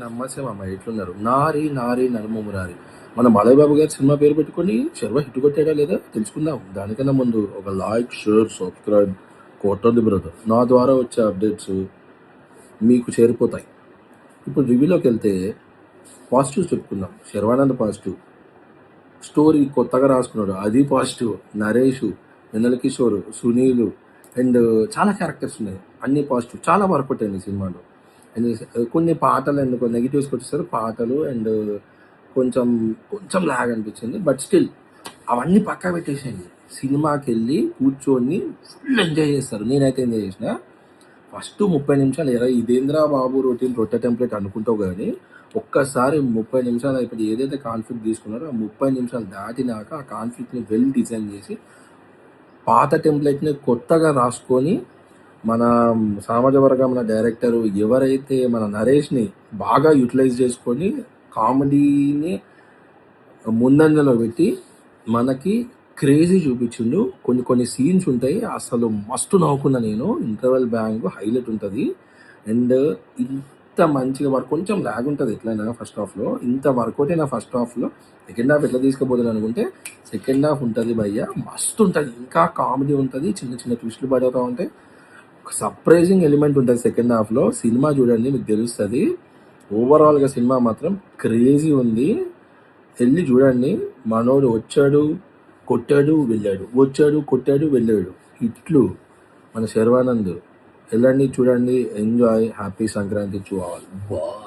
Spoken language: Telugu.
నమ్మసే మామ ఎట్లున్నారు. నారి నారి నడుమ మురారి. మన బాలయ్య బాబు గారి సినిమా పేరు పెట్టుకొని శర్వ హిట్ కొట్టాడా లేదా తెలుసుకుందాం. దానికన్నా ముందు ఒక లైక్, షేర్, సబ్స్క్రైబ్ కొట్టండి బ్రదర్. నా ద్వారా వచ్చే అప్డేట్స్ మీకు చేరిపోతాయి. ఇప్పుడు రివ్యూలోకి వెళ్తే పాజిటివ్స్ చెప్పుకుందాం. శర్వానంద్ పాజిటివ్, స్టోరీ కొత్తగా రాసుకున్నాడు అది positive. Naresh, Vennela Kishore, Sunil and చాలా క్యారెక్టర్స్ ఉన్నాయి, అన్ని పాజిటివ్. చాలా వర్కౌట్ అయింది సినిమాలో. అండ్ కొన్ని పాటలు అండ్ కొన్ని నెగిటివ్స్కి వచ్చేసరికి పాటలు అండ్ కొంచెం కొంచెం లాగ్ అనిపించింది. బట్ స్టిల్ అవన్నీ పక్కా పెట్టేసేయండి. సినిమాకి వెళ్ళి కూర్చొని ఫుల్ ఎంజాయ్ చేస్తారు. నేనైతే ఎంజాయ్ చేసిన. ఫస్ట్ 30 నిమిషాలు ఇదేంద్రా బాబు రొటీన్ రొట్టె టెంప్లెట్ అనుకుంటావు, కానీ ఒక్కసారి 30 నిమిషాలు అయిపోయి ఏదైతే కాన్ఫ్లిక్ట్ తీసుకున్నారో ఆ 30 నిమిషాలు దాటినాక ఆ కాన్ఫ్లిక్ట్ని వెల్ డిజైన్ చేసి పాత టెంప్లెట్ని కొత్తగా రాసుకొని మన సామాజిక వర్గం డైరెక్టర్ ఎవరైతే మన నరేష్ని బాగా యూటిలైజ్ చేసుకొని కామెడీని ముందంజలో పెట్టి మనకి క్రేజీ చూపించిండు. కొన్ని కొన్ని సీన్స్ ఉంటాయి అసలు మస్తు నవ్వుకున్నా నేను. ఇంటర్వెల్ బ్యాంగ్ హైలైట్ ఉంటుంది. అండ్ ఇంత మంచిగా వర్క్, కొంచెం ల్యాగ్ ఉంటుంది ఎట్లయినా ఫస్ట్ హాఫ్లో. ఇంత వర్కౌట్ అయినా ఫస్ట్ హాఫ్లో, సెకండ్ హాఫ్ ఎట్లా తీసుకుపోతుంది అనుకుంటే సెకండ్ హాఫ్ ఉంటుంది భయ్య, మస్తు ఉంటుంది. ఇంకా కామెడీ ఉంటుంది, చిన్న చిన్న ట్విస్టులు పడుతూ ఉంటాయి. ఒక సర్ప్రైజింగ్ ఎలిమెంట్ ఉంటుంది సెకండ్ హాఫ్లో. సినిమా చూడండి మీకు తెలుస్తుంది. ఓవరాల్గా సినిమా మాత్రం క్రేజీ ఉంది. వెళ్ళి చూడండి. మనోడు వచ్చాడు, కొట్టాడు, వెళ్ళాడు, వచ్చాడు, కొట్టాడు, వెళ్ళాడు. ఇట్లు మన శర్వానంద్. వెళ్ళండి, చూడండి, enjoy. Happy Sankranti to all. Bye.